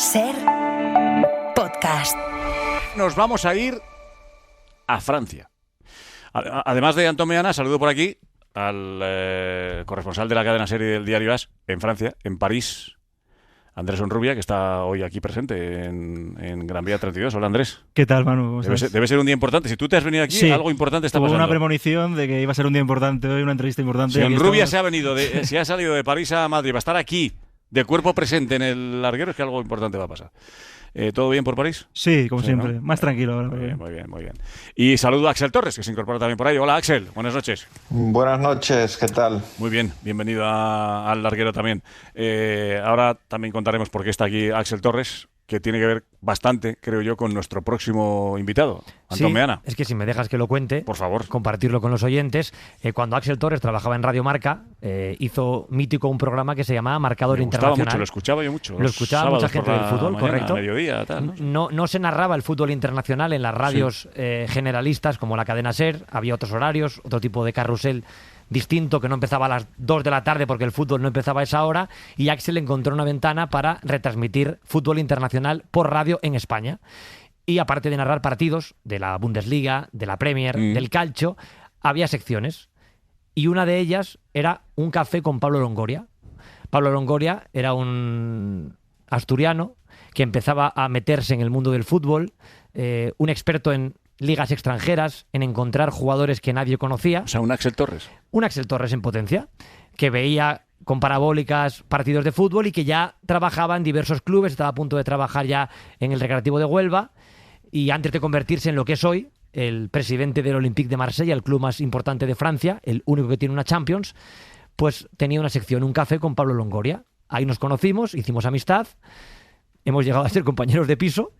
Ser podcast. Nos vamos a ir a Francia. Además de Antón Meana, saludo por aquí al corresponsal de la cadena SER del diario AS en Francia, en París, Andrés Onrubia, que está hoy aquí presente en Gran Vía 32. Hola, Andrés. ¿Qué tal, Manu? Debe ser un día importante. Si tú te has venido aquí, sí, algo importante está tuve pasando. Una premonición de que iba a ser un día importante hoy, una entrevista importante. Si Onrubia se ha salido de París a Madrid, va a estar aquí de cuerpo presente en el larguero, es que algo importante va a pasar. ¿Todo bien por París? Sí, como siempre. ¿No? Más tranquilo ahora. Muy bien. Y saludo a Axel Torres, que se incorpora también por ahí. Hola, Axel. Buenas noches. Buenas noches, ¿qué tal? Muy bien, bienvenido al larguero también. Ahora también contaremos por qué está aquí Axel Torres, que tiene que ver bastante, creo yo, con nuestro próximo invitado, Antón Meana. Es que si me dejas que lo cuente, por favor, compartirlo con los oyentes. Cuando Axel Torres trabajaba en Radio Marca, hizo mítico un programa que se llamaba Marcador Internacional. Mucho, lo escuchaba yo mucho. Lo escuchaba mucha gente del fútbol, mañana, correcto. Mediodía, tal, no se narraba el fútbol internacional en las radios generalistas como la cadena SER. Había otros horarios, otro tipo de carrusel distinto, que no empezaba a las 2 de la tarde porque el fútbol no empezaba a esa hora, y Axel encontró una ventana para retransmitir fútbol internacional por radio en España. Y aparte de narrar partidos de la Bundesliga, de la Premier, del Calcio, había secciones. Y una de ellas era un café con Pablo Longoria. Pablo Longoria era un asturiano que empezaba a meterse en el mundo del fútbol, un experto en ligas extranjeras, en encontrar jugadores que nadie conocía. O sea, un Axel Torres. Un Axel Torres en potencia, que veía con parabólicas partidos de fútbol y que ya trabajaba en diversos clubes, estaba a punto de trabajar ya en el Recreativo de Huelva, y antes de convertirse en lo que es hoy, el presidente del Olympique de Marsella, el club más importante de Francia, el único que tiene una Champions, pues tenía una sección, un café con Pablo Longoria. Ahí nos conocimos, hicimos amistad, hemos llegado a ser compañeros de piso,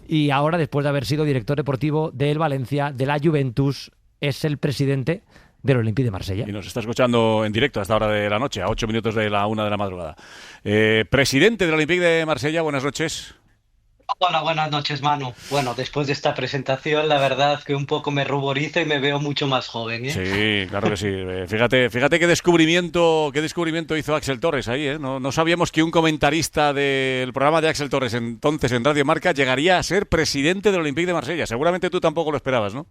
y ahora, después de haber sido director deportivo del Valencia, de la Juventus, es el presidente del Olympique de Marsella. Y nos está escuchando en directo a esta hora de la noche, a 8 minutos de la 1 de la madrugada. Presidente del Olympique de Marsella, buenas noches. Hola, buenas noches, Manu. Bueno, después de esta presentación, la verdad que un poco me ruborizo y me veo mucho más joven, ¿eh? Sí, claro que sí. Fíjate qué descubrimiento hizo Axel Torres ahí, ¿eh? No sabíamos que un comentarista del programa de Axel Torres, entonces en Radio Marca, llegaría a ser presidente del Olympique de Marsella. Seguramente tú tampoco lo esperabas, ¿no?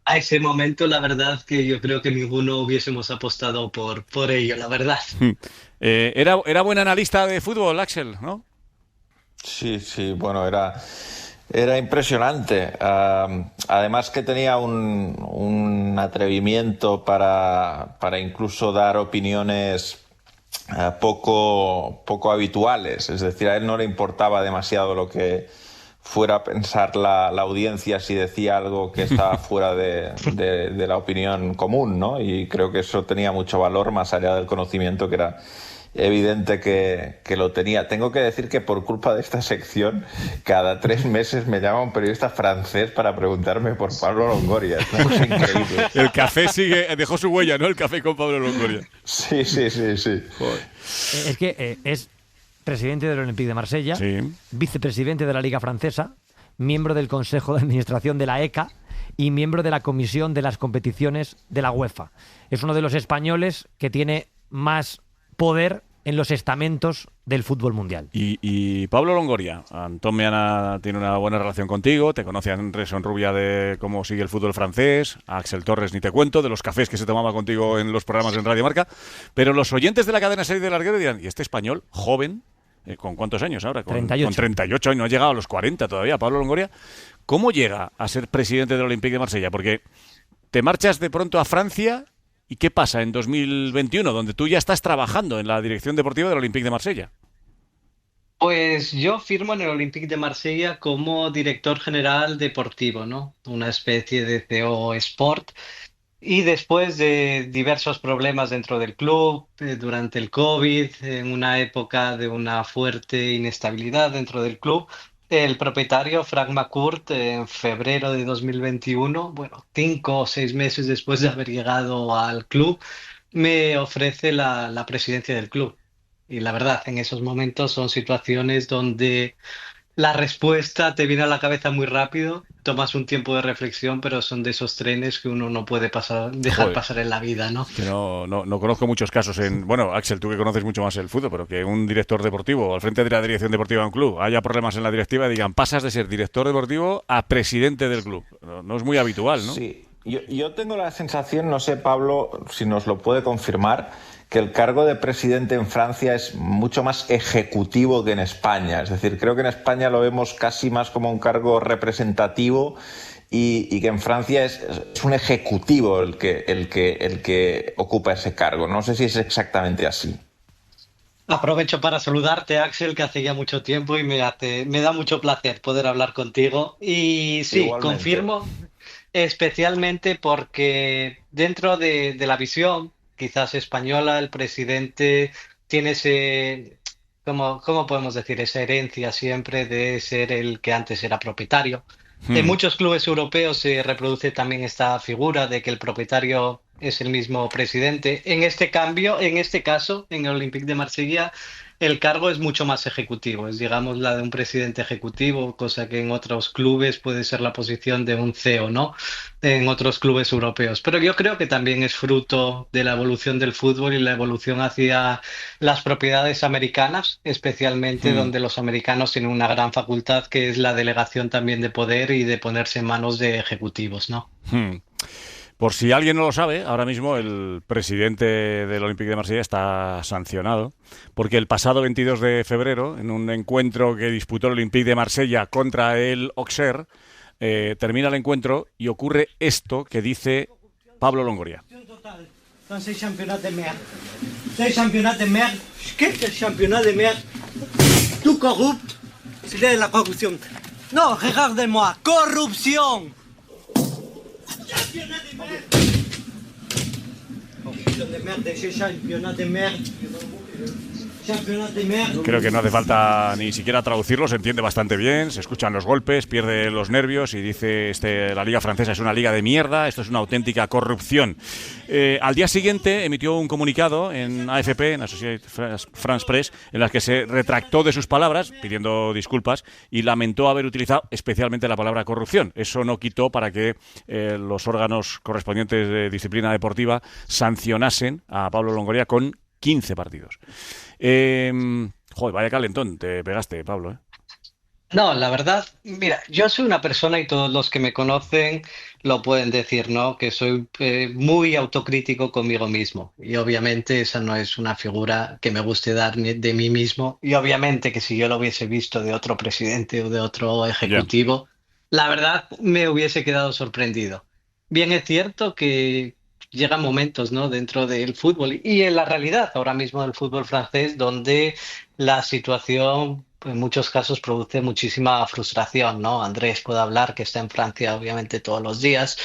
A ese momento, la verdad que yo creo que ninguno hubiésemos apostado por ello, la verdad. Era buen analista de fútbol, Axel, ¿no? Sí, bueno, era impresionante. Además que tenía un atrevimiento para incluso dar opiniones poco habituales. Es decir, a él no le importaba demasiado lo que fuera a pensar la audiencia si decía algo que estaba fuera de la opinión común, ¿no? Y creo que eso tenía mucho valor, más allá del conocimiento que era evidente que lo tenía. Tengo que decir que por culpa de esta sección, cada 3 meses me llama un periodista francés para preguntarme por Pablo Longoria. Es increíble. El café dejó su huella, ¿no? El café con Pablo Longoria. Sí. Joder. Es que es presidente del Olympique de Marsella, sí, vicepresidente de la Liga Francesa, miembro del Consejo de Administración de la ECA y miembro de la Comisión de las Competiciones de la UEFA. Es uno de los españoles que tiene más poder en los estamentos del fútbol mundial. Y Pablo Longoria, Antón Meana tiene una buena relación contigo, te conoce a Andrés Onrubia de cómo sigue el fútbol francés, a Axel Torres ni te cuento, de los cafés que se tomaba contigo en los programas en Radio Marca, pero los oyentes de la cadena SER de larguero dirán, ¿y este español joven, con cuántos años ahora? Con 38 años, no ha llegado a los 40 todavía, Pablo Longoria, ¿cómo llega a ser presidente del Olympique de Marsella? Porque te marchas de pronto a Francia. ¿Y qué pasa en 2021, donde tú ya estás trabajando en la dirección deportiva del Olympique de Marsella? Pues yo firmo en el Olympique de Marsella como director general deportivo, ¿no? Una especie de CEO Sport. Y después de diversos problemas dentro del club, durante el COVID, en una época de una fuerte inestabilidad dentro del club, el propietario, Frank McCourt, en febrero de 2021, 5 o 6 meses después de haber llegado al club, me ofrece la presidencia del club. Y la verdad, en esos momentos son situaciones donde la respuesta te viene a la cabeza muy rápido, tomas un tiempo de reflexión, pero son de esos trenes que uno no puede dejar Joder. pasar en la vida, ¿no? Es que no conozco muchos casos bueno, Axel, tú que conoces mucho más el fútbol, pero que un director deportivo al frente de la dirección deportiva de un club haya problemas en la directiva y digan, pasas de ser director deportivo a presidente del club. No es muy habitual, ¿no? Sí, yo tengo la sensación, no sé, Pablo, si nos lo puede confirmar, que el cargo de presidente en Francia es mucho más ejecutivo que en España. Es decir, creo que en España lo vemos casi más como un cargo representativo y que en Francia es un ejecutivo el que ocupa ese cargo. No sé si es exactamente así. Aprovecho para saludarte, Axel, que hace ya mucho tiempo y me da mucho placer poder hablar contigo. Y sí, Igualmente. confirmo, especialmente porque dentro de la visión, quizás española, el presidente tiene ¿cómo podemos decir? Esa herencia siempre de ser el que antes era propietario. En Hmm. muchos clubes europeos se reproduce también esta figura de que el propietario es el mismo presidente. En este caso, en el Olympique de Marsella, el cargo es mucho más ejecutivo, es digamos la de un presidente ejecutivo, cosa que en otros clubes puede ser la posición de un CEO, ¿no? En otros clubes europeos. Pero yo creo que también es fruto de la evolución del fútbol y la evolución hacia las propiedades americanas, especialmente Hmm. donde los americanos tienen una gran facultad que es la delegación también de poder y de ponerse en manos de ejecutivos, ¿no? Hmm. Por si alguien no lo sabe, ahora mismo el presidente del Olympique de Marsella está sancionado porque el pasado 22 de febrero, en un encuentro que disputó el Olympique de Marsella contra el Auxerre, termina el encuentro y ocurre esto que dice Pablo Longoria. Dans ces championnats de merde. Ces championnats de merde, quelques championnats de merde, tout corrupt, c'est de la corruption. Non, regardez-moi, corruption. Championnat de merde. Corruption de merde, ces championnats de merde. Championnat de merde. Creo que no hace falta ni siquiera traducirlo, se entiende bastante bien, se escuchan los golpes, pierde los nervios y dice la liga francesa es una liga de mierda, esto es una auténtica corrupción. Al día siguiente emitió un comunicado en AFP, en Associated France Press, en la que se retractó de sus palabras, pidiendo disculpas, y lamentó haber utilizado especialmente la palabra corrupción. Eso no quitó para que los órganos correspondientes de disciplina deportiva sancionasen a Pablo Longoria con 15 partidos. Joder, vaya calentón te pegaste, Pablo, ¿eh? No, la verdad, mira, yo soy una persona y todos los que me conocen lo pueden decir, ¿no? Que soy muy autocrítico conmigo mismo. Y obviamente esa no es una figura que me guste dar de mí mismo. Y obviamente que si yo lo hubiese visto de otro presidente o de otro Ya. ejecutivo, la verdad me hubiese quedado sorprendido. Bien es cierto que llegan momentos, ¿no? Dentro del fútbol y en la realidad ahora mismo del fútbol francés donde la situación en muchos casos produce muchísima frustración, ¿no? Andrés puede hablar que está en Francia obviamente todos los días,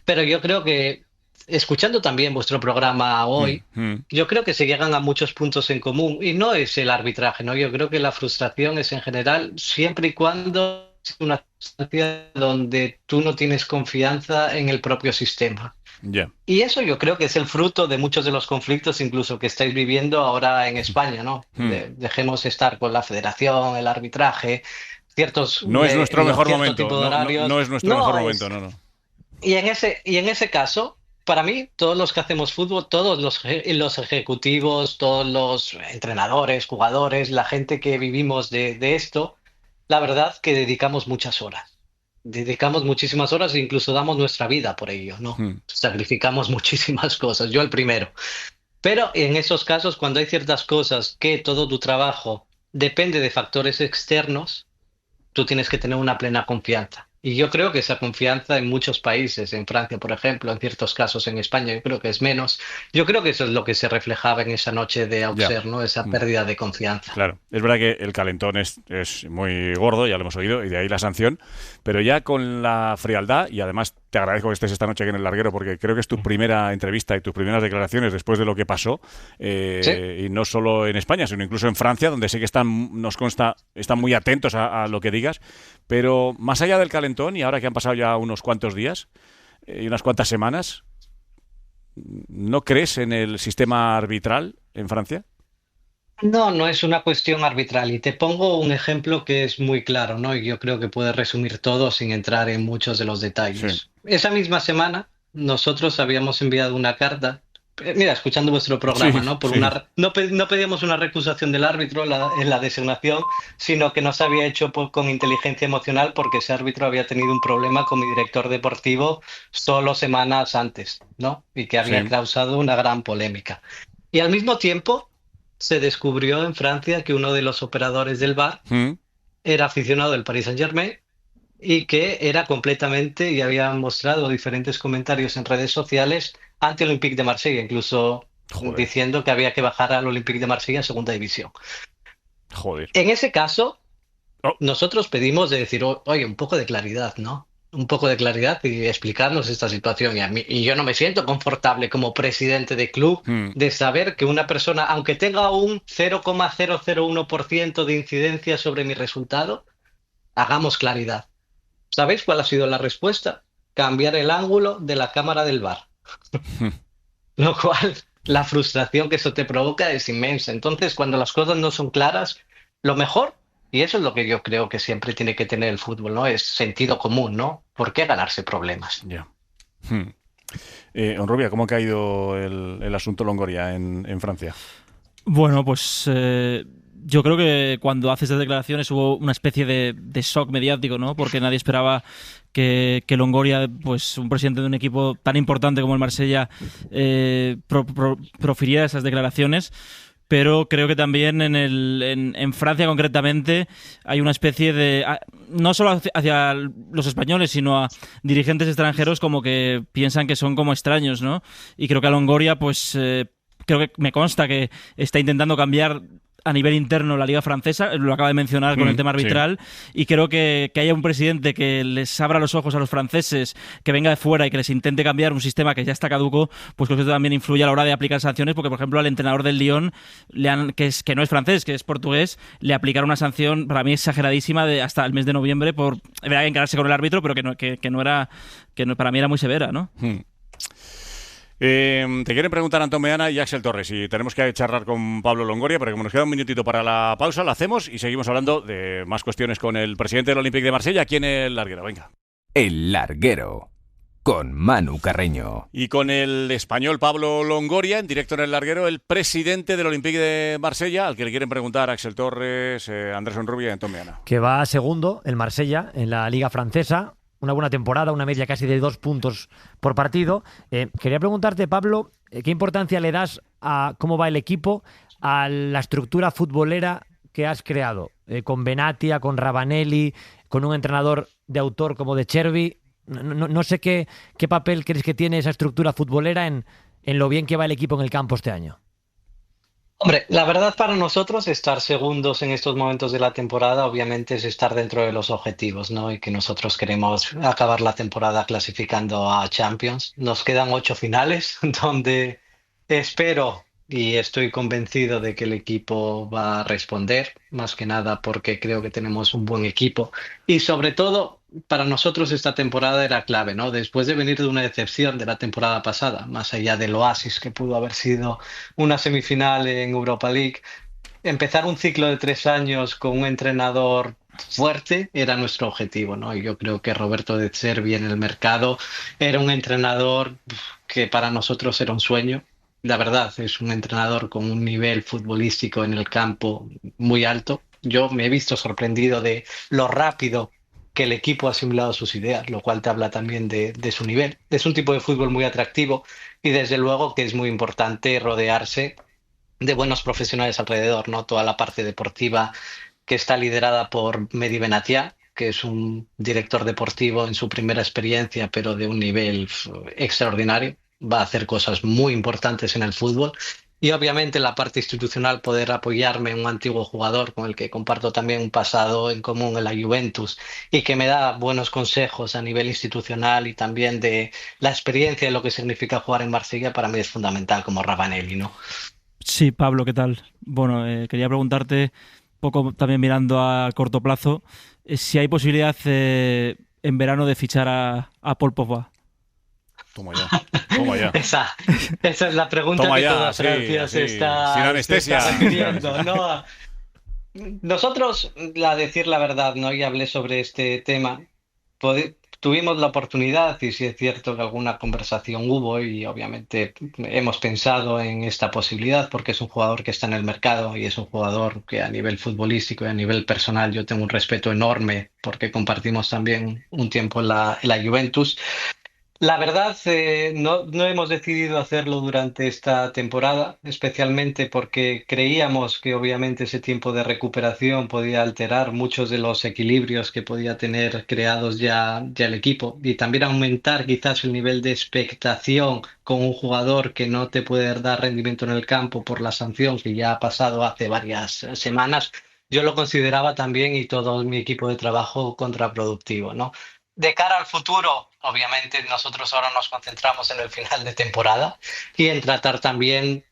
pero yo creo que escuchando también vuestro programa Mm, hoy, mm. yo creo que se llegan a muchos puntos en común y no es el arbitraje, ¿no? Yo creo que la frustración es en general siempre y cuando es una circunstancia donde tú no tienes confianza en el propio sistema. Ya. Y eso yo creo que es el fruto de muchos de los conflictos incluso que estáis viviendo ahora en España, ¿no? Mm. Dejemos estar con la federación, el arbitraje, No es nuestro mejor cierto momento, tipo de no horarios. es nuestro No mejor es. momento, no. Y en ese caso, para mí, todos los que hacemos fútbol, todos los ejecutivos, todos los entrenadores, jugadores, la gente que vivimos de esto, la verdad que dedicamos muchas horas. Dedicamos muchísimas horas e incluso damos nuestra vida por ello, ¿no? Mm. Sacrificamos muchísimas cosas, yo el primero. Pero en esos casos, cuando hay ciertas cosas que todo tu trabajo depende de factores externos, tú tienes que tener una plena confianza. Y yo creo que esa confianza en muchos países, en Francia, por ejemplo, en ciertos casos en España, yo creo que es menos. Yo creo que eso es lo que se reflejaba en esa noche de Ya. Auxerre, ¿no? Esa Mm. pérdida de confianza. Claro, es verdad que el calentón es muy gordo, ya lo hemos oído, y de ahí la sanción, pero ya con la frialdad, y además te agradezco que estés esta noche aquí en el larguero, porque creo que es tu primera entrevista y tus primeras declaraciones después de lo que pasó, Sí. y no solo en España, sino incluso en Francia, donde sé que nos consta, están muy atentos a lo que digas, pero más allá del calentón, y ahora que han pasado ya unos cuantos días y unas cuantas semanas, ¿no crees en el sistema arbitral en Francia? No, no es una cuestión arbitral. Y te pongo un ejemplo que es muy claro, ¿no? Y yo creo que puede resumir todo sin entrar en muchos de los Sí. detalles. Esa misma semana, nosotros habíamos enviado una carta. Mira, escuchando vuestro programa, Sí, ¿no? sí. No pedíamos una recusación del árbitro en la designación, sino que no se había hecho con inteligencia emocional porque ese árbitro había tenido un problema con mi director deportivo solo semanas antes, ¿no? Y que había Sí. causado una gran polémica. Y al mismo tiempo se descubrió en Francia que uno de los operadores del VAR Mm. era aficionado del Paris Saint-Germain y que era completamente, y había mostrado diferentes comentarios en redes sociales anti-Olympique de Marsella, incluso Joder, diciendo que había que bajar al Olympique de Marsella a segunda división. joder. En ese caso, Oh, nosotros pedimos de decir, oye, un poco de claridad, ¿no? Un poco de claridad y explicarnos esta situación. Y yo no me siento confortable como presidente de club mm, de saber que una persona, aunque tenga un 0,001% de incidencia sobre mi resultado, hagamos claridad. ¿Sabéis cuál ha sido la respuesta? Cambiar el ángulo de la cámara del VAR. mm. Lo cual, la frustración que eso te provoca es inmensa. Entonces, cuando las cosas no son claras, lo mejor, y eso es lo que yo creo que siempre tiene que tener el fútbol, ¿no? Es sentido común, ¿no? ¿Por qué ganarse problemas? Ya. Mm. Honrubia, ¿cómo ha caído el asunto Longoria en Francia? Bueno, pues yo creo que cuando hace estas declaraciones hubo una especie de shock mediático, ¿no? Porque nadie esperaba que Longoria, pues un presidente de un equipo tan importante como el Marsella, profiriera esas declaraciones. Pero creo que también en Francia concretamente hay una especie de... No solo hacia los españoles, sino a dirigentes extranjeros como que piensan que son como extraños, ¿no? Y creo que a Longoria, pues... creo que me consta que está intentando cambiar a nivel interno la liga francesa, lo acaba de mencionar con el tema Sí. arbitral, y creo que haya un presidente que les abra los ojos a los franceses, que venga de fuera y que les intente cambiar un sistema que ya está caduco, pues creo que eso también influye a la hora de aplicar sanciones, porque por ejemplo al entrenador del Lyon, que no es francés, que es portugués, le aplicaron una sanción para mí exageradísima de hasta el mes de noviembre por encararse con el árbitro, pero para mí era muy severa, ¿no? Mm. Te quieren preguntar Antón Meana y Axel Torres y tenemos que charlar con Pablo Longoria, pero como nos queda un minutito para la pausa, la hacemos y seguimos hablando de más cuestiones con el presidente del Olympique de Marsella aquí en el Larguero. Venga. El Larguero, con Manu Carreño. Y con el español Pablo Longoria, en directo en el Larguero, el presidente del Olympique de Marsella, al que le quieren preguntar Axel Torres, Andrés Honrubia y Antón Meana. Que va segundo, el Marsella, en la Liga Francesa. Una buena temporada, una media casi de 2 puntos por partido. Quería preguntarte, Pablo, ¿qué importancia le das a cómo va el equipo, a la estructura futbolera que has creado? Con Benatia, con Ravanelli, con un entrenador de autor como De Chervi. No sé qué papel crees que tiene esa estructura futbolera en lo bien que va el equipo en el campo este año. Hombre, la verdad para nosotros estar segundos en estos momentos de la temporada obviamente es estar dentro de los objetivos, ¿no? Y que nosotros queremos acabar la temporada clasificando a Champions. Nos quedan 8 finales donde espero y estoy convencido de que el equipo va a responder, más que nada porque creo que tenemos un buen equipo. Y sobre todo, para nosotros esta temporada era clave, ¿no? Después de venir de una decepción de la temporada pasada, más allá del oasis que pudo haber sido una semifinal en Europa League, empezar un ciclo de 3 años con un entrenador fuerte era nuestro objetivo, ¿no? Y yo creo que Roberto De Zerbi en el mercado era un entrenador que para nosotros era un sueño. La verdad, es un entrenador con un nivel futbolístico en el campo muy alto. Yo me he visto sorprendido de lo rápido que el equipo ha asimilado sus ideas, lo cual te habla también de su nivel. Es un tipo de fútbol muy atractivo y desde luego que es muy importante rodearse de buenos profesionales alrededor, ¿no? Toda la parte deportiva que está liderada por Mehdi Benatia, que es un director deportivo en su primera experiencia, pero de un nivel extraordinario. Va a hacer cosas muy importantes en el fútbol. Y obviamente la parte institucional, poder apoyarme en un antiguo jugador con el que comparto también un pasado en común en la Juventus y que me da buenos consejos a nivel institucional y también de la experiencia de lo que significa jugar en Marsella, para mí es fundamental, como Ravanelli, ¿no? Sí, Pablo, ¿qué tal? Bueno, quería preguntarte, poco también mirando a corto plazo, si hay posibilidad en verano de fichar a Paul Pogba. Toma ya. Toma ya. Esa es la pregunta Toma que ya, toda sí, Francia así, se sin anestesia. está refiriendo, ¿no? Nosotros, a decir la verdad, ¿no? Y hablé sobre este tema. Tuvimos la oportunidad, y sí es cierto que alguna conversación hubo, y obviamente hemos pensado en esta posibilidad, porque es un jugador que está en el mercado y es un jugador que a nivel futbolístico y a nivel personal yo tengo un respeto enorme, porque compartimos también un tiempo en la Juventus. La verdad, no hemos decidido hacerlo durante esta temporada, especialmente porque creíamos que obviamente ese tiempo de recuperación podía alterar muchos de los equilibrios que podía tener creados ya el equipo y también aumentar quizás el nivel de expectación con un jugador que no te puede dar rendimiento en el campo por la sanción que ya ha pasado hace varias semanas. Yo lo consideraba también y todo mi equipo de trabajo contraproductivo, ¿no? De cara al futuro, obviamente nosotros ahora nos concentramos en el final de temporada y en tratar también,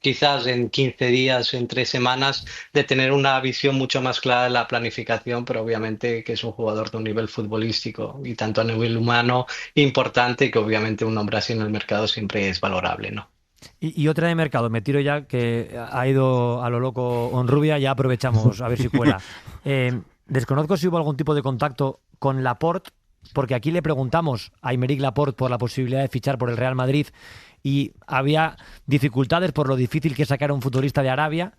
quizás en 15 días, en 3 semanas, de tener una visión mucho más clara de la planificación, pero obviamente que es un jugador de un nivel futbolístico y tanto a nivel humano importante que obviamente un nombre así en el mercado siempre es valorable, ¿no? Y otra de mercado, me tiro ya, que ha ido a lo loco Honrubia, ya aprovechamos a ver si cuela. Desconozco si hubo algún tipo de contacto con Laporte, porque aquí le preguntamos a Aymeric Laporte por la posibilidad de fichar por el Real Madrid y había dificultades por lo difícil que es sacar a un futbolista de Arabia.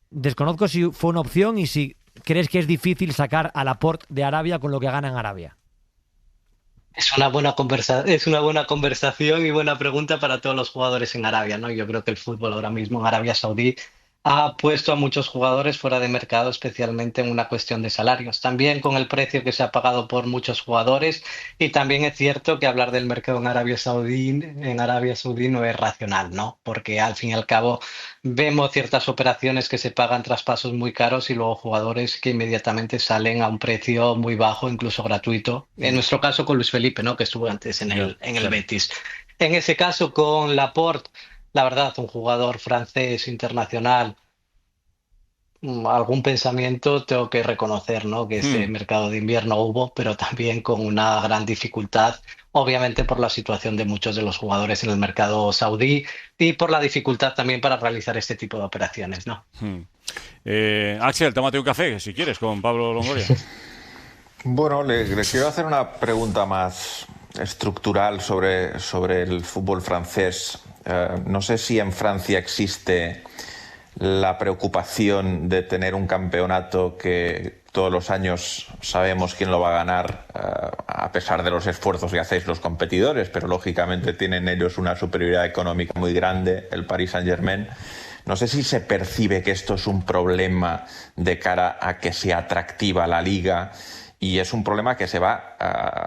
Desconozco si fue una opción y si crees que es difícil sacar a Laporte de Arabia con lo que gana en Arabia. Es una buena conversación y buena pregunta para todos los jugadores en Arabia, ¿no? Yo creo que el fútbol ahora mismo en Arabia Saudí ha puesto a muchos jugadores fuera de mercado, especialmente en una cuestión de salarios. También con el precio que se ha pagado por muchos jugadores y también es cierto que hablar del mercado en Arabia Saudí no es racional, ¿no? Porque al fin y al cabo vemos ciertas operaciones que se pagan traspasos muy caros y luego jugadores que inmediatamente salen a un precio muy bajo, incluso gratuito. En nuestro caso con Luis Felipe, ¿no? Que estuvo antes en el Betis. En ese caso con Laporte, la verdad, un jugador francés internacional, algún pensamiento tengo que reconocer, ¿no? Que ese mercado de invierno hubo, pero también con una gran dificultad, obviamente por la situación de muchos de los jugadores en el mercado saudí y por la dificultad también para realizar este tipo de operaciones, ¿no? Axel, tómate un café, si quieres, con Pablo Longoria. Bueno, le quiero hacer una pregunta más estructural sobre el fútbol francés. No sé si en Francia existe la preocupación de tener un campeonato que todos los años sabemos quién lo va a ganar, a pesar de los esfuerzos que hacéis los competidores, pero lógicamente tienen ellos una superioridad económica muy grande, el Paris Saint-Germain. No sé si se percibe que esto es un problema de cara a que sea atractiva la liga, y es un problema que se va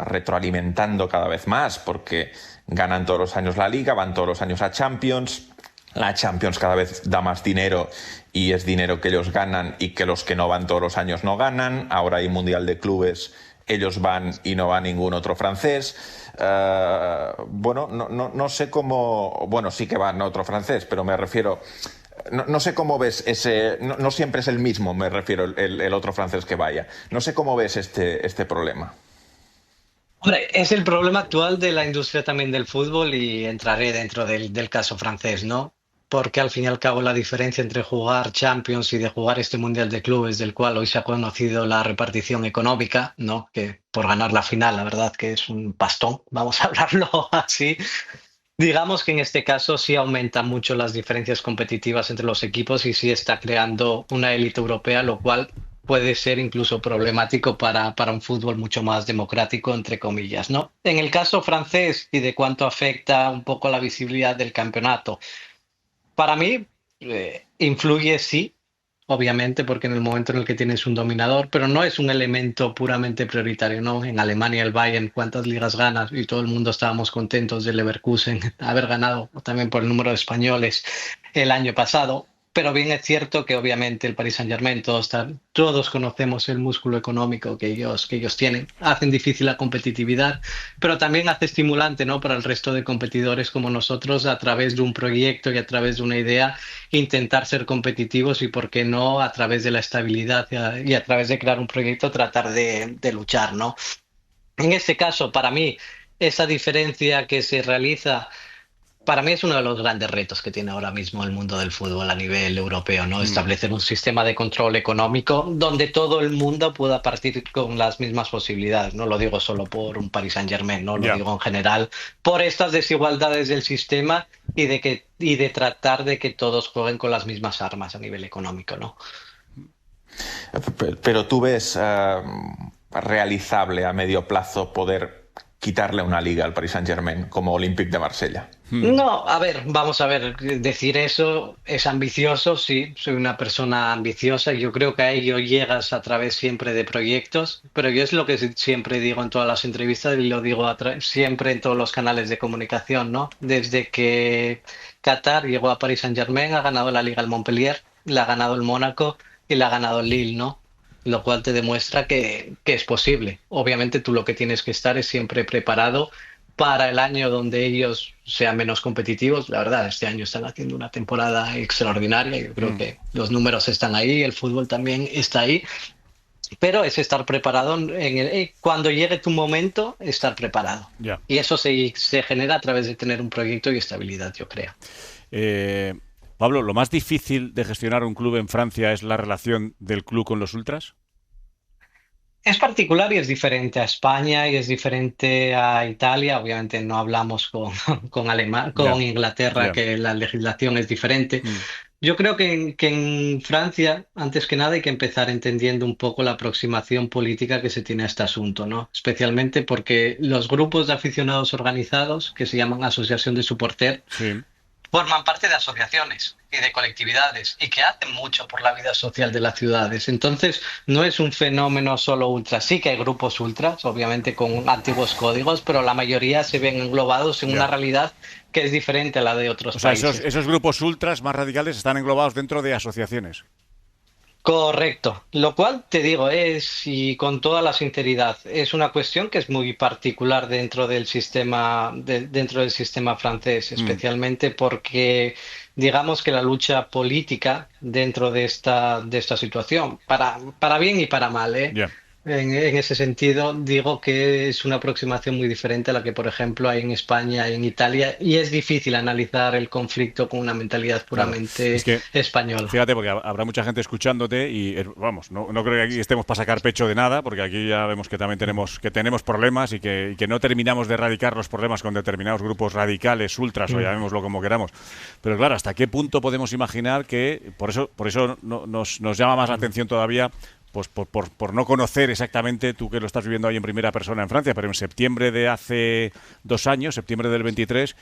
retroalimentando cada vez más, porque ganan todos los años la liga, van todos los años a Champions. La Champions cada vez da más dinero y es dinero que ellos ganan y que los que no van todos los años no ganan. Ahora hay Mundial de Clubes, ellos van y no va ningún otro francés. Bueno, no sé cómo... Bueno, sí que va otro francés, pero me refiero... No sé cómo ves ese... No siempre es el mismo, me refiero, el otro francés que vaya. No sé cómo ves este problema. Hombre, es el problema actual de la industria también del fútbol y entraré dentro del caso francés, ¿no? Porque al fin y al cabo la diferencia entre jugar Champions y de jugar este Mundial de Clubes, del cual hoy se ha conocido la repartición económica, ¿no? Que por ganar la final, la verdad que es un pastón, vamos a hablarlo así. Digamos que en este caso sí aumentan mucho las diferencias competitivas entre los equipos y sí está creando una élite europea, lo cual puede ser incluso problemático para un fútbol mucho más democrático, entre comillas, ¿no? En el caso francés y de cuánto afecta un poco la visibilidad del campeonato, para mí influye sí, obviamente, porque en el momento en el que tienes un dominador, pero no es un elemento puramente prioritario, ¿no? En Alemania el Bayern, ¿cuántas ligas ganas? Y todo el mundo estábamos contentos del Leverkusen haber ganado, también por el número de españoles el año pasado. Pero bien es cierto que obviamente el Paris Saint-Germain, todos conocemos el músculo económico que ellos tienen, hacen difícil la competitividad, pero también hace estimulante, ¿no? Para el resto de competidores como nosotros, a través de un proyecto y a través de una idea, intentar ser competitivos y, por qué no, a través de la estabilidad y a través de crear un proyecto, tratar de luchar, ¿no? En este caso, para mí, esa diferencia que se realiza, para mí es uno de los grandes retos que tiene ahora mismo el mundo del fútbol a nivel europeo, ¿no? Establecer un sistema de control económico donde todo el mundo pueda partir con las mismas posibilidades. No lo digo solo por un Paris Saint-Germain, no lo Ya. digo en general, por estas desigualdades del sistema y de tratar de que todos jueguen con las mismas armas a nivel económico, ¿no? Pero tú ves realizable a medio plazo poder quitarle una liga al Paris Saint-Germain como Olympique de Marsella. No, a ver, vamos a ver, decir eso es ambicioso, sí, soy una persona ambiciosa y yo creo que a ello llegas a través siempre de proyectos, pero yo es lo que siempre digo en todas las entrevistas y lo digo siempre en todos los canales de comunicación, ¿no? Desde que Qatar llegó a Paris Saint-Germain, ha ganado la Liga el Montpellier, la ha ganado el Mónaco y la ha ganado el Lille, ¿no? Lo cual te demuestra que es posible. Obviamente tú lo que tienes que estar es siempre preparado para el año donde ellos sean menos competitivos. La verdad, este año están haciendo una temporada extraordinaria. Yo creo que los números están ahí, el fútbol también está ahí. Pero es estar preparado cuando llegue tu momento, estar preparado. Ya. Y eso se genera a través de tener un proyecto y estabilidad, yo creo. Pablo, ¿lo más difícil de gestionar un club en Francia es la relación del club con los ultras? Es particular y es diferente a España y es diferente a Italia. Obviamente no hablamos con Inglaterra, Ya. que la legislación es diferente. Yo creo que en Francia, antes que nada, hay que empezar entendiendo un poco la aproximación política que se tiene a este asunto, ¿no? Especialmente porque los grupos de aficionados organizados, que se llaman Asociación de Supporters, Sí. forman parte de asociaciones y de colectividades y que hacen mucho por la vida social de las ciudades. Entonces, no es un fenómeno solo ultra. Sí que hay grupos ultras, obviamente con antiguos códigos, pero la mayoría se ven englobados en Ya. una realidad que es diferente a la de otros O sea, países. esos grupos ultras más radicales están englobados dentro de asociaciones. Correcto, lo cual te digo y con toda la sinceridad, es una cuestión que es muy particular dentro del sistema, dentro del sistema francés, especialmente porque digamos que la lucha política dentro de esta situación, para bien y para mal, Ya. En ese sentido, digo que es una aproximación muy diferente a la que, por ejemplo, hay en España y en Italia, y es difícil analizar el conflicto con una mentalidad puramente Es que, española. fíjate, porque habrá mucha gente escuchándote y vamos, no creo que aquí estemos para sacar pecho de nada, porque aquí ya vemos que también tenemos problemas y que no terminamos de erradicar los problemas con determinados grupos radicales, ultras, o llamémoslo como queramos. Pero claro, ¿hasta qué punto podemos imaginar que, por eso nos llama más la atención todavía, pues por no conocer exactamente, tú que lo estás viviendo ahí en primera persona en Francia, pero en septiembre de hace 2 años, septiembre del 23,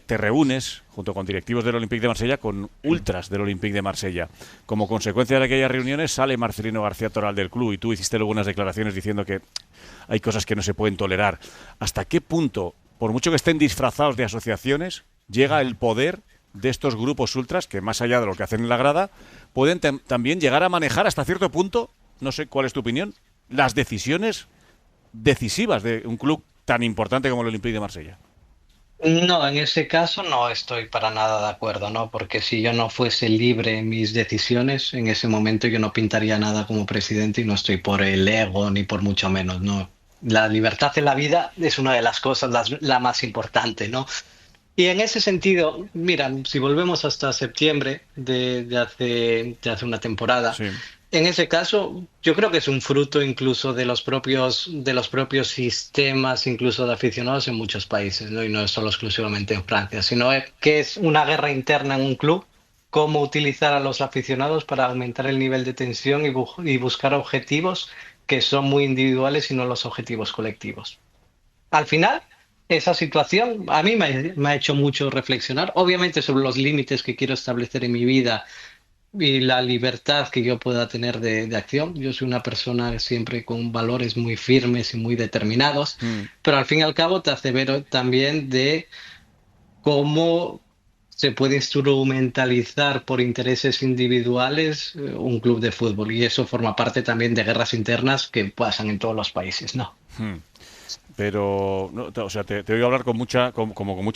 te reúnes junto con directivos del Olympique de Marsella con ultras del Olympique de Marsella. Como consecuencia de aquellas reuniones sale Marcelino García Toral del club y tú hiciste luego unas declaraciones diciendo que hay cosas que no se pueden tolerar. ¿Hasta qué punto, por mucho que estén disfrazados de asociaciones, llega el poder de estos grupos ultras que, más allá de lo que hacen en la grada, pueden también llegar a manejar hasta cierto punto, no sé cuál es tu opinión, las decisiones decisivas de un club tan importante como el Olympique de Marsella? No, en ese caso no estoy para nada de acuerdo, ¿no? Porque si yo no fuese libre en mis decisiones, en ese momento yo no pintaría nada como presidente y no estoy por el ego ni por mucho menos, ¿no? La libertad en la vida es una de las cosas, la más importante, ¿no? Y en ese sentido, mira, si volvemos hasta septiembre de hace una temporada, Sí. en ese caso, yo creo que es un fruto incluso de los propios sistemas, incluso de aficionados en muchos países, ¿no? Y no es solo exclusivamente en Francia, sino que es una guerra interna en un club, cómo utilizar a los aficionados para aumentar el nivel de tensión y buscar objetivos que son muy individuales y no los objetivos colectivos. Al final, esa situación a mí me ha hecho mucho reflexionar, obviamente sobre los límites que quiero establecer en mi vida y la libertad que yo pueda tener de acción. Yo soy una persona siempre con valores muy firmes y muy determinados, pero al fin y al cabo te hace ver también de cómo se puede instrumentalizar por intereses individuales un club de fútbol, y eso forma parte también de guerras internas que pasan en todos los países, ¿no? Pero, no, o sea, te oigo hablar con mucha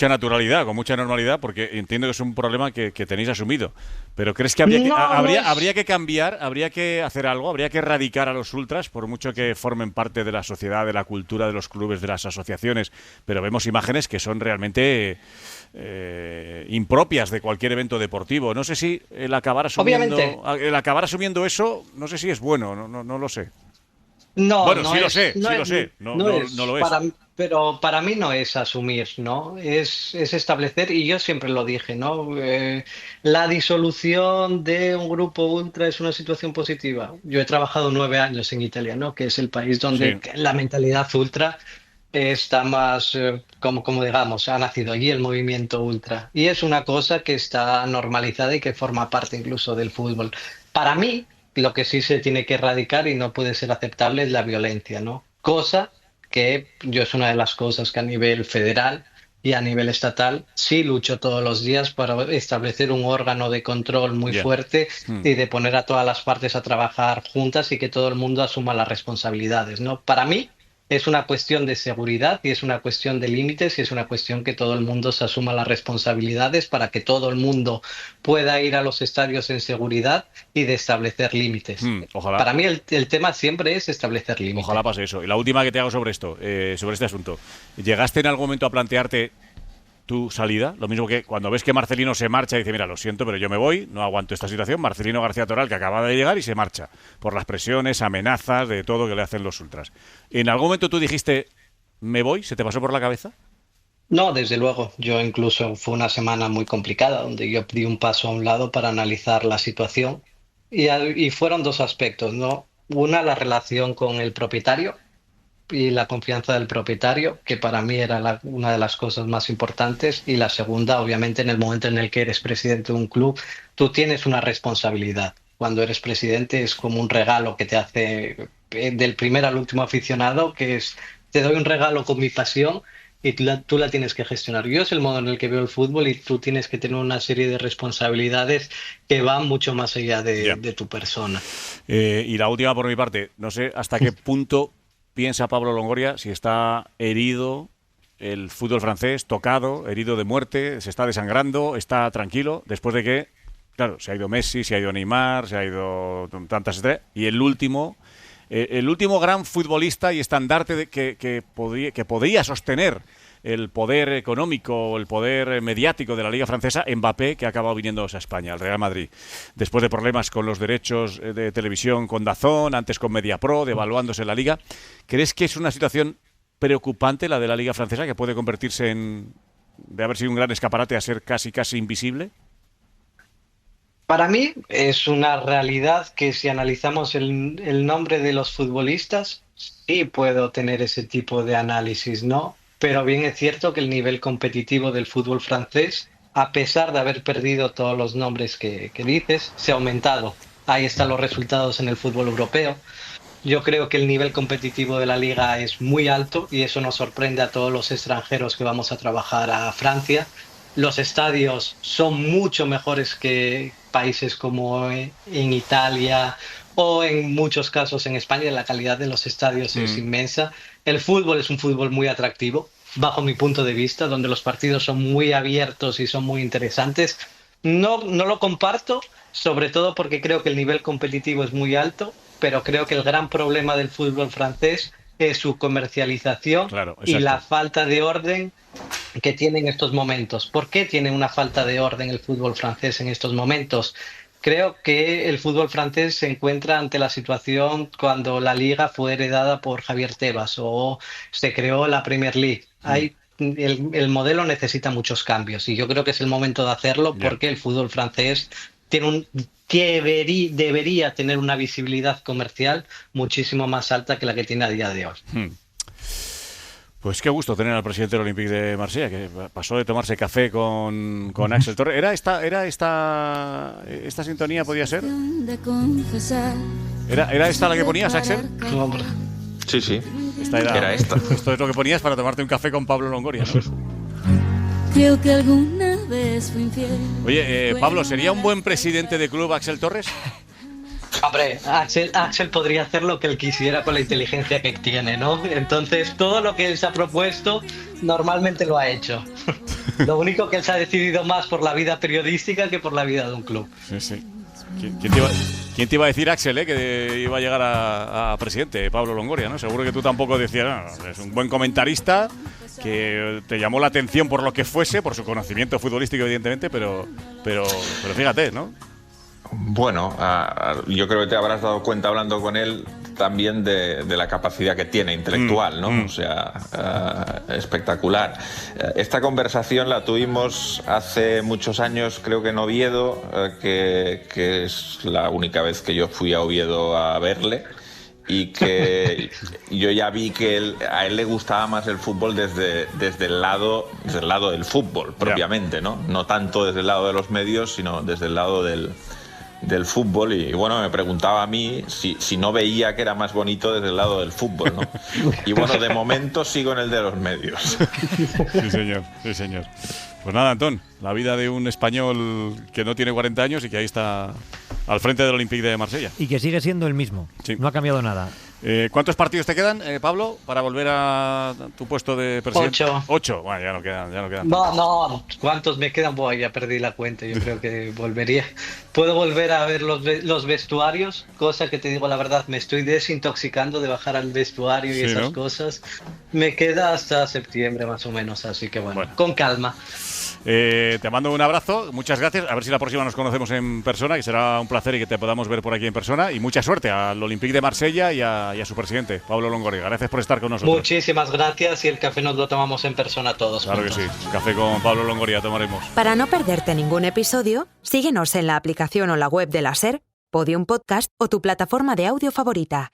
naturalidad, con mucha normalidad, porque entiendo que es un problema que tenéis asumido. Pero ¿crees que habría que cambiar, habría que hacer algo, habría que erradicar a los ultras, por mucho que formen parte de la sociedad, de la cultura, de los clubes, de las asociaciones? Pero vemos imágenes que son realmente impropias de cualquier evento deportivo. No sé si el acabar asumiendo eso, no sé si es bueno, no lo sé. No, bueno, no sí es, lo sé, no sí es, lo sé, no lo es. Pero para mí no es asumir, ¿no? Es establecer, y yo siempre lo dije, ¿no? La disolución de un grupo ultra es una situación positiva. Yo he trabajado 9 años en Italia, ¿no? Que es el país donde Sí. la mentalidad ultra está más, como digamos, ha nacido allí el movimiento ultra. Y es una cosa que está normalizada y que forma parte incluso del fútbol. Para mí, lo que sí se tiene que erradicar y no puede ser aceptable es la violencia, ¿no? Cosa que yo es una de las cosas que a nivel federal y a nivel estatal sí lucho todos los días para establecer un órgano de control muy Ya. fuerte y de poner a todas las partes a trabajar juntas y que todo el mundo asuma las responsabilidades, ¿no? Para mí es una cuestión de seguridad y es una cuestión de límites y es una cuestión que todo el mundo se asuma las responsabilidades para que todo el mundo pueda ir a los estadios en seguridad y de establecer límites. Ojalá. Para mí el tema siempre es establecer límites. Ojalá pase eso. Y la última que te hago sobre esto, sobre este asunto. ¿Llegaste en algún momento a plantearte tu salida? Lo mismo que cuando ves que Marcelino se marcha y dice, mira, lo siento, pero yo me voy, no aguanto esta situación. Marcelino García Toral, que acaba de llegar y se marcha por las presiones, amenazas, de todo que le hacen los ultras. ¿En algún momento tú dijiste, me voy? ¿Se te pasó por la cabeza? No, desde luego. Yo incluso fue una semana muy complicada donde yo di un paso a un lado para analizar la situación y fueron dos aspectos, ¿no? Una, la relación con el propietario y la confianza del propietario, que para mí era una de las cosas más importantes. Y la segunda, obviamente, en el momento en el que eres presidente de un club, tú tienes una responsabilidad. Cuando eres presidente es como un regalo que te hace del primer al último aficionado, que es, te doy un regalo con mi pasión y tú la tienes que gestionar. Yo es el modo en el que veo el fútbol y tú tienes que tener una serie de responsabilidades que van mucho más allá de tu persona. Y la última por mi parte, no sé hasta qué punto piensa Pablo Longoria si está herido el fútbol francés, tocado, herido de muerte, se está desangrando, está tranquilo, después de que, claro, se ha ido Messi, se ha ido Neymar, se ha ido tantas estrellas, y el último gran futbolista y estandarte que podría sostener el poder económico, el poder mediático de la Liga Francesa, Mbappé, que ha acabado viniendo a España, al Real Madrid, después de problemas con los derechos de televisión con DAZN, antes con Mediapro, devaluándose la Liga. ¿Crees que es una situación preocupante la de la Liga Francesa, que puede convertirse de haber sido un gran escaparate a ser casi invisible? Para mí es una realidad que si analizamos el nombre de los futbolistas, sí puedo tener ese tipo de análisis, ¿no? Pero bien es cierto que el nivel competitivo del fútbol francés, a pesar de haber perdido todos los nombres que dices, se ha aumentado. Ahí están los resultados en el fútbol europeo. Yo creo que el nivel competitivo de la liga es muy alto y eso nos sorprende a todos los extranjeros que vamos a trabajar a Francia. Los estadios son mucho mejores que países como en Italia o en muchos casos en España. La calidad de los estadios es inmensa. El fútbol es un fútbol muy atractivo, bajo mi punto de vista, donde los partidos son muy abiertos y son muy interesantes. No lo comparto, sobre todo porque creo que el nivel competitivo es muy alto, pero creo que el gran problema del fútbol francés es su comercialización y la falta de orden que tiene en estos momentos. ¿Por qué tiene una falta de orden el fútbol francés en estos momentos? Creo que el fútbol francés se encuentra ante la situación cuando la Liga fue heredada por Javier Tebas o se creó la Premier League. El modelo necesita muchos cambios y yo creo que es el momento de hacerlo porque el fútbol francés debería tener una visibilidad comercial muchísimo más alta que la que tiene a día de hoy. Pues qué gusto tener al presidente del Olympique de Marsella, que pasó de tomarse café con Axel Torres. ¿Era esta sintonía, podía ser? ¿Era esta la que ponías, Axel? Sí. Era esta. Esto es lo que ponías para tomarte un café con Pablo Longoria, ¿no? Creo que alguna vez fui infiel. Oye, Pablo, ¿sería un buen presidente de club Axel Torres? Hombre, Axel podría hacer lo que él quisiera con la inteligencia que tiene, ¿no? Entonces, todo lo que él se ha propuesto, normalmente lo ha hecho. Lo único que él se ha decidido más por la vida periodística que por la vida de un club. Sí. ¿Quién te iba a decir, Axel, que iba a llegar a presidente? Pablo Longoria, ¿no? Seguro que tú tampoco decías, no, es un buen comentarista, que te llamó la atención por lo que fuese, por su conocimiento futbolístico, evidentemente, pero fíjate, ¿no? Bueno, yo creo que te habrás dado cuenta hablando con él también de la capacidad que tiene intelectual, ¿no? O sea, espectacular. Esta conversación la tuvimos hace muchos años, creo que en Oviedo, que es la única vez que yo fui a Oviedo a verle, y que yo ya vi que a él le gustaba más el fútbol desde el lado del fútbol propiamente, ¿no? No tanto desde el lado de los medios, sino desde el lado del fútbol. Y bueno, me preguntaba a mí si no veía que era más bonito desde el lado del fútbol, ¿no? Y bueno, de momento sigo en el de los medios. Sí, señor. Pues nada, Antón, la vida de un español que no tiene 40 años y que ahí está al frente del Olympique de Marsella. Y que sigue siendo el mismo. Sí. No ha cambiado nada. ¿Cuántos partidos te quedan, Pablo, para volver a tu puesto de presidente? 8. Bueno, ya no quedan. No, ¿cuántos me quedan? Buah, ya perdí la cuenta, yo creo que volvería. Puedo volver a ver los vestuarios, cosa que te digo la verdad, me estoy desintoxicando de bajar al vestuario y esas cosas. Me queda hasta septiembre más o menos, así que bueno. Con calma. Te mando un abrazo, muchas gracias. A ver si la próxima nos conocemos en persona, que será un placer y que te podamos ver por aquí en persona. Y mucha suerte al Olympique de Marsella y a su presidente, Pablo Longoria. Gracias por estar con nosotros. Muchísimas gracias, y el café nos lo tomamos en persona todos. Claro juntos. Que sí, café con Pablo Longoria tomaremos. Para no perderte ningún episodio, síguenos en la aplicación o la web de la SER, Podium Podcast o tu plataforma de audio favorita.